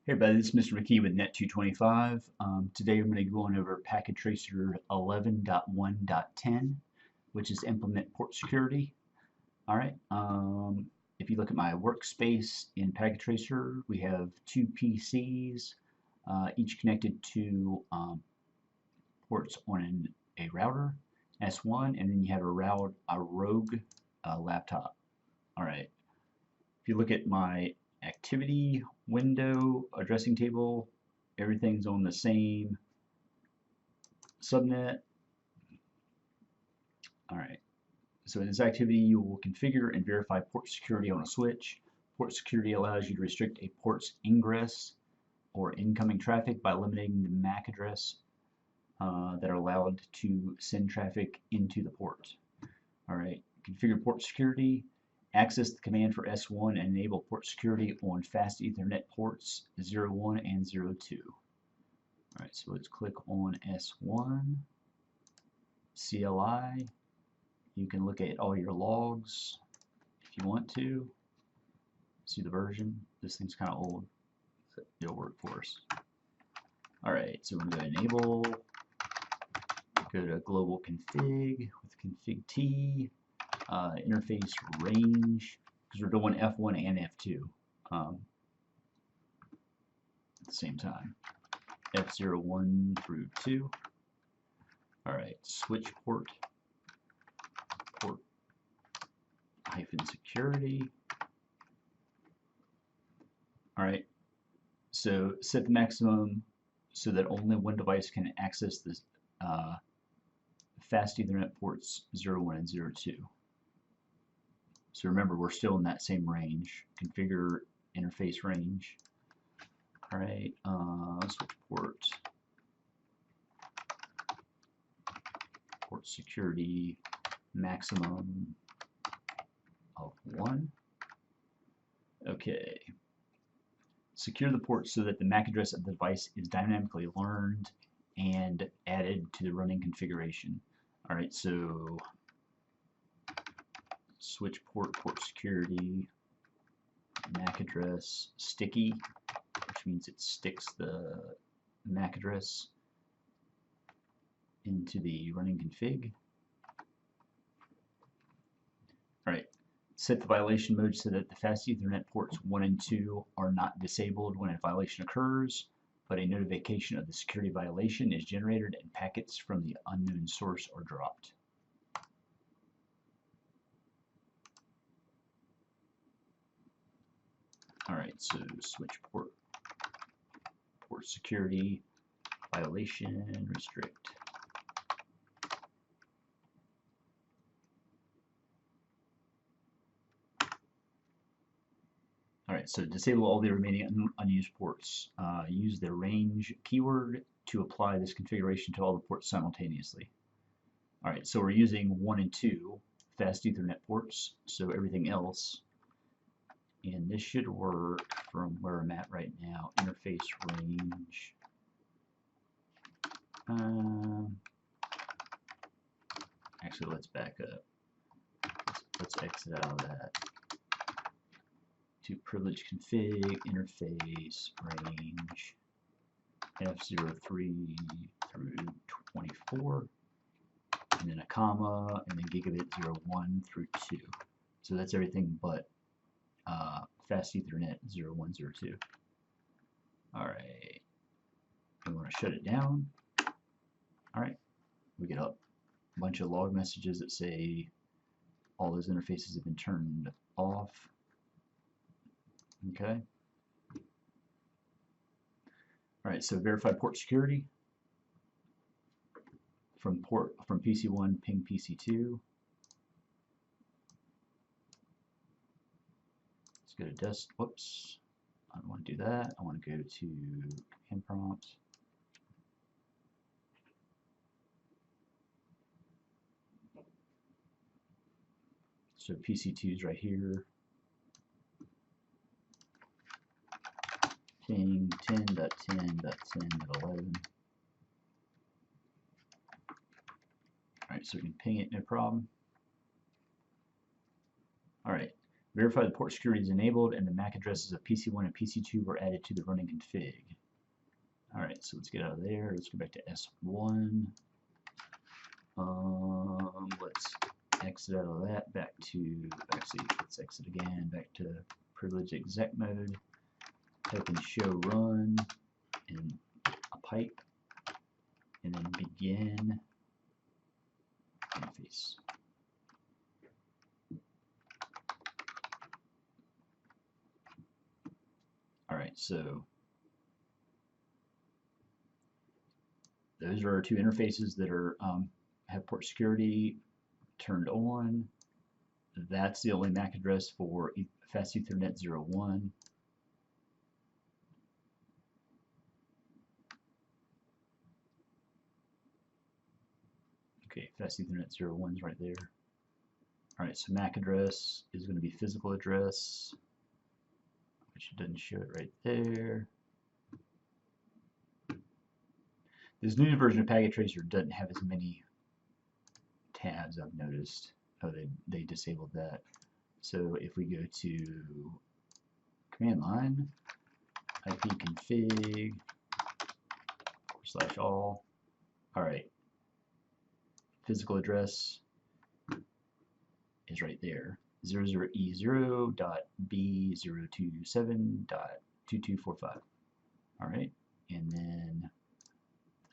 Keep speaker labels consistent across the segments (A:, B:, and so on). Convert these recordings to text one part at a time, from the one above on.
A: Hey everybody, this is Mr. McKee with Net225. Today I'm going to be going over Packet Tracer 11.1.10, which is implement port security. Alright, if you look at my workspace in Packet Tracer, we have two PCs, each connected to ports on a router, S1, and then you have a rogue laptop. Alright, if you look at my activity window addressing table, everything's on the same subnet. Alright, so in this activity you will configure and verify port security on a switch. Port security allows you to restrict a port's ingress or incoming traffic by limiting the MAC address that are allowed to send traffic into the port. Alright, configure port security. Access the command for S1 and enable port security on fast Ethernet ports 01 and 02. Alright, so let's click on S1, CLI. You can look at all your logs if you want to. See the version. This thing's kind of old. So it'll work for us. Alright, so we're going to enable. Go to global config with config T. Interface range, because we're doing F1 and F2 at the same time. F01 through 2. Alright, switch port hyphen security. Alright, so set the maximum so that only one device can access the fast Ethernet ports 01 and 02. So remember, we're still in that same range. Configure interface range. Alright, switch port security maximum of 1. Okay. Secure the port so that the MAC address of the device is dynamically learned and added to the running configuration. Alright, so switch port security, MAC address sticky, which means it sticks the MAC address into the running config. Alright, set the violation mode so that the fast Ethernet ports 1 and 2 are not disabled when a violation occurs, but a notification of the security violation is generated and packets from the unknown source are dropped. Alright, so switch port security, violation, restrict. Alright, so disable all the remaining unused ports. Use the range keyword to apply this configuration to all the ports simultaneously. Alright, so we're using 1 and 2 fast Ethernet ports, so everything else. And this should work from where I'm at right now. Interface range. Actually, let's back up. Let's exit out of that. To privilege config, interface range, F03 through 24, and then a comma, and then gigabit 01 through 2. So that's everything but fast Ethernet 0102. Alright, we want to shut it down. Alright, we get a bunch of log messages that say all those interfaces have been turned off. Okay. Alright, so verify port security. From PC1, ping PC2. Go to desk. Whoops, I don't want to do that. I want to go to command prompt. So PC2 is right here. Ping 10.10.10.11. Alright, so we can ping it, no problem. Alright. Verify the port security is enabled and the MAC addresses of PC1 and PC2 were added to the running config. Alright, so let's get out of there. Let's go back to S1. Let's exit out of that, back to, actually, let's exit again, back to privileged exec mode. Type in show run in a pipe, and then begin interface. Alright, so those are our two interfaces that are have port security turned on. That's the only MAC address for Fast Ethernet 01. Okay, Fast Ethernet 01 is right there. Alright, so MAC address is going to be physical address, which doesn't show it right there. This new version of Packet Tracer doesn't have as many tabs, I've noticed. Oh, they disabled that. So if we go to command line, ipconfig /all, alright, physical address is right there, 00e0.b027.2245. Alright, and then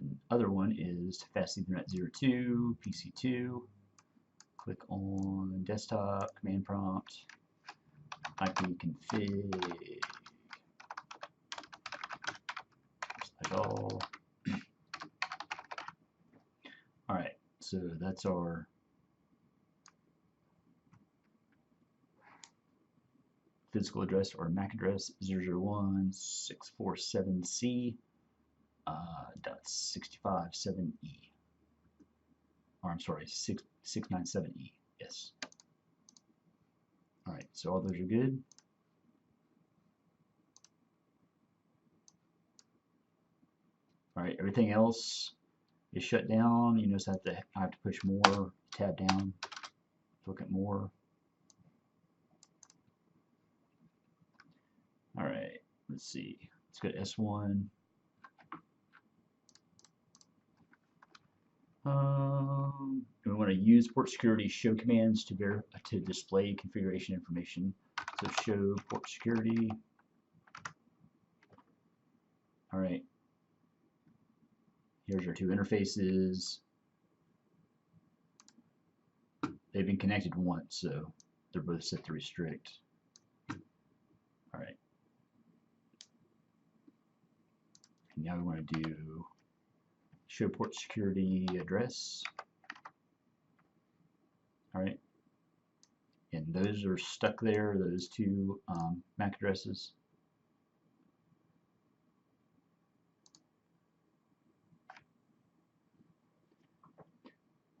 A: the other one is Fast Ethernet 02, PC2. Click on desktop, command prompt, ipconfig /all. Alright, so that's our physical address or MAC address, 001.647c .657e. Or I'm sorry, 697e. Yes. Alright, so all those are good. Alright, everything else is shut down. You notice I have to push more, tab down, look at more. Alright, let's see. Let's go to S1. We want to use port security show commands to display configuration information. So show port security. Alright. Here's our two interfaces. They've been connected once, so they're both set to restrict. Alright. And now we want to do show port security address. Alright. And those are stuck there, those two MAC addresses.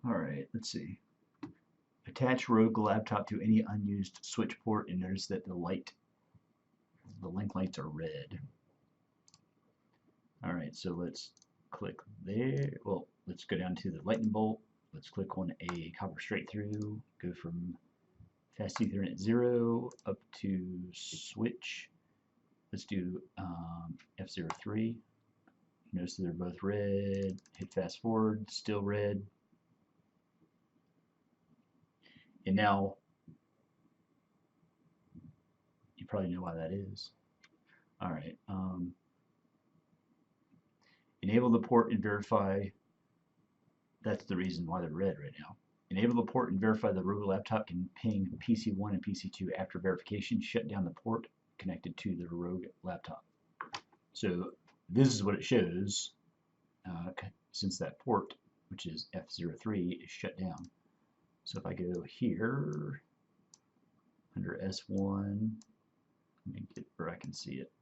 A: Alright, let's see. Attach rogue laptop to any unused switch port and notice that the link lights are red. Alright, so let's click there. Well, let's go down to the lightning bolt. Let's click on a copper straight through, go from Fast Ethernet 0 up to switch. Let's do F03. Notice that they're both red. Hit fast forward, still red. And now, you probably know why that is. Alright. Enable the port and verify. That's the reason why they're red right now. Enable the port and verify the rogue laptop can ping PC1 and PC2 after verification. Shut down the port connected to the rogue laptop. So this is what it shows since that port, which is F03, is shut down. So if I go here under S1, let me get where I can see it.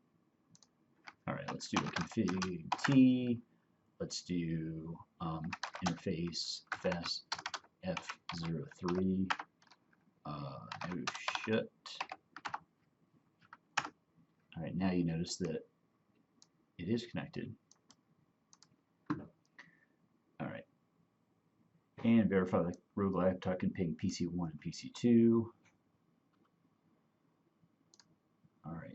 A: Alright, let's do a config T. Let's do interface fast F03. No shut. Alright, now you notice that it is connected. Alright. And verify the rogue laptop can ping PC1 and PC2.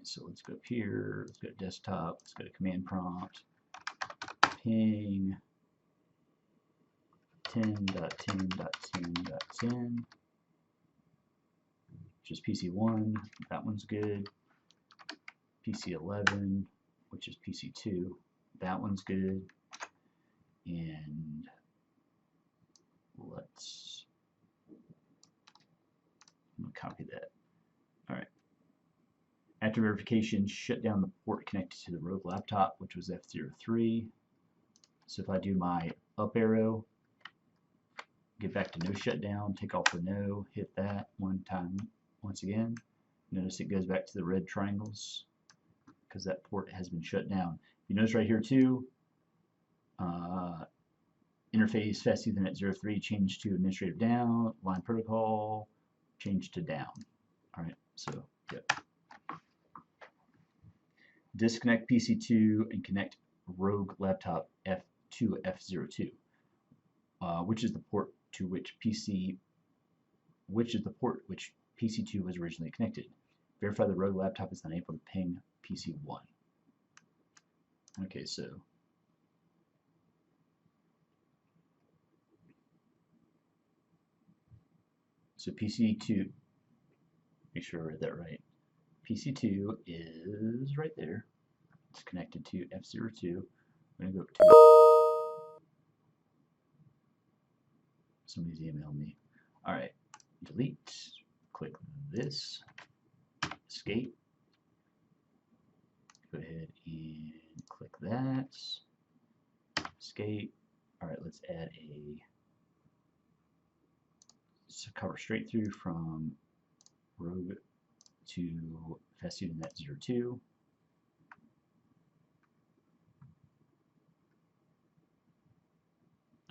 A: so let's go up here, let's go to desktop, let's go to command prompt, ping 10.10.10.10, which is PC1, that one's good. PC11, which is PC2, that one's good. And let's copy that. Alright. After verification, shut down the port connected to the rogue laptop, which was F03. So if I do my up arrow, get back to no shutdown, take off the no, hit that one time once again. Notice it goes back to the red triangles because that port has been shut down. You notice right here too, interface fast Ethernet 03 changed to administrative down, line protocol changed to down. Alright, so yep. Disconnect PC2 and connect rogue laptop F2 F02, which is the port which PC2 was originally connected. Verify the rogue laptop is unable to ping PC1. Okay, so PC2, make sure I read that right. PC2 is right there. It's connected to F02. I'm going to go to, somebody's emailing me. Alright, delete, click this, escape, go ahead and click that, escape. Alright, let's add a cover straight through from rogue to fast Ethernet 02.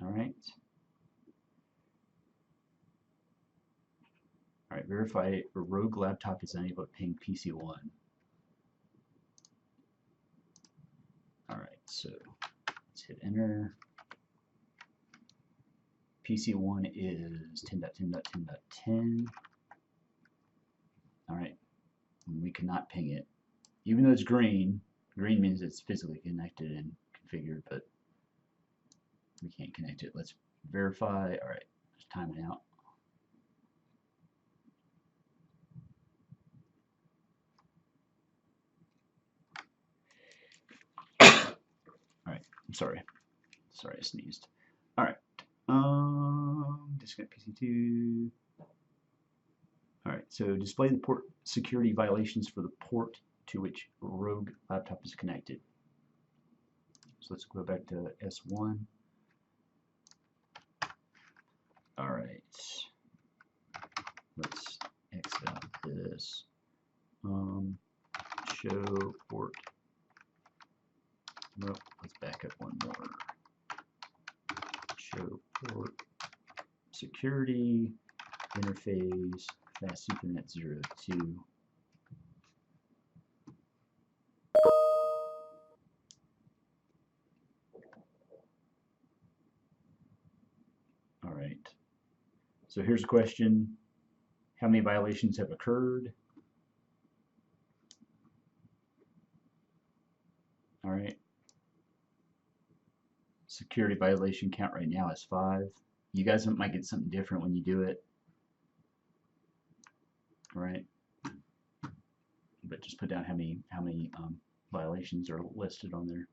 A: Alright. Alright, verify a rogue laptop is unable to ping PC1. Alright, so let's hit enter. PC1 is 10.10.10.10. Alright, we cannot ping it. Even though it's green, green means it's physically connected and configured, but we can't connect it. Let's verify. Alright, let's time it out. Alright, I'm sorry. Sorry, I sneezed. Alright. Disconnect PC2. Alright, so display the port security violations for the port to which rogue laptop is connected. So let's go back to S1. Alright. Let's exit out this. Show port. Nope, let's back up one more. Show port security interface fast Ethernet 02. All right. So here's a question: how many violations have occurred? All right. Security violation count right now is 5. You guys might get something different when you do it. All right. But just put down how many violations are listed on there.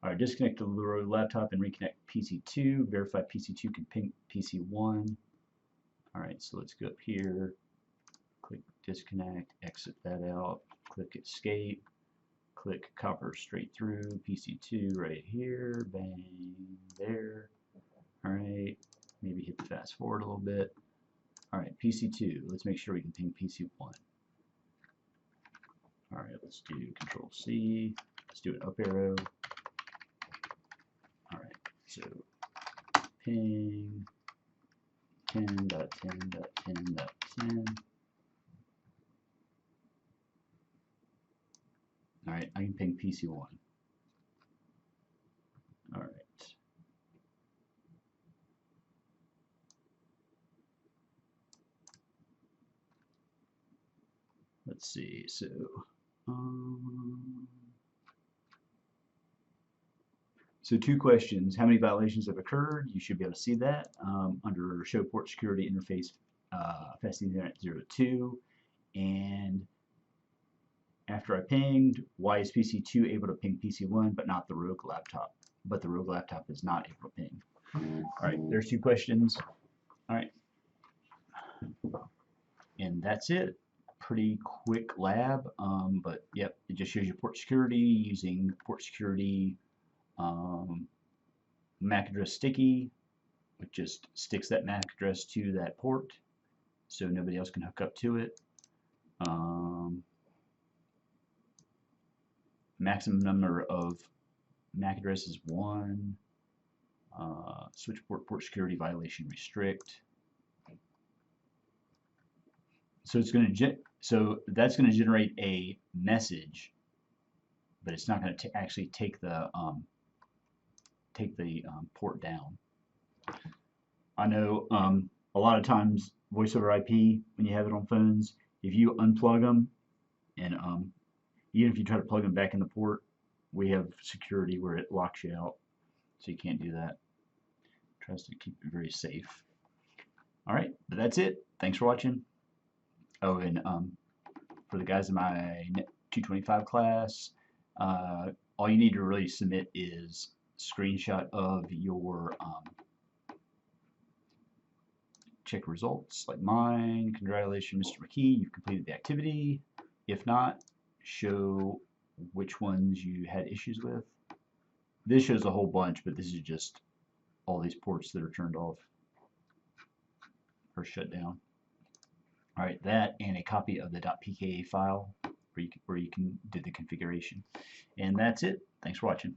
A: All right, disconnect the rogue laptop and reconnect PC2. Verify PC2 can ping PC1. All right, so let's go up here, click disconnect, exit that out, click escape, click copper straight through, PC2 right here, bang, there. All right, maybe hit the fast forward a little bit. All right, PC2, let's make sure we can ping PC1. All right, let's do Control C, let's do an up arrow. All right, so ping 10.10.10.10. All right, I can ping PC1. All right. Let's see, so So 2 questions. How many violations have occurred? You should be able to see that under Show Port Security Interface Fast Ethernet 02. And after I pinged, why is PC2 able to ping PC1 but not the rogue laptop? But the rogue laptop is not able to ping. All right, there's 2 questions. All right. And that's it. Pretty quick lab, but yep, it just shows you port security using port security MAC address sticky, which just sticks that MAC address to that port so nobody else can hook up to it. Maximum number of MAC addresses 1. Switch port security violation restrict. So it's going to that's going to generate a message, but it's not going to actually take the port down. I know a lot of times voice over IP, when you have it on phones, if you unplug them and even if you try to plug them back in the port, we have security where it locks you out, so you can't do that. Tries to keep it very safe. All right, but that's it. Thanks for watching. Oh, and for the guys in my Net 225 class, all you need to really submit is screenshot of your check results, like mine. Congratulations, Mr. McKee, you've completed the activity. If not, show which ones you had issues with. This shows a whole bunch, but this is just all these ports that are turned off or shut down. All right, that and a copy of the .pka file where you can do the configuration. And that's it. Thanks for watching.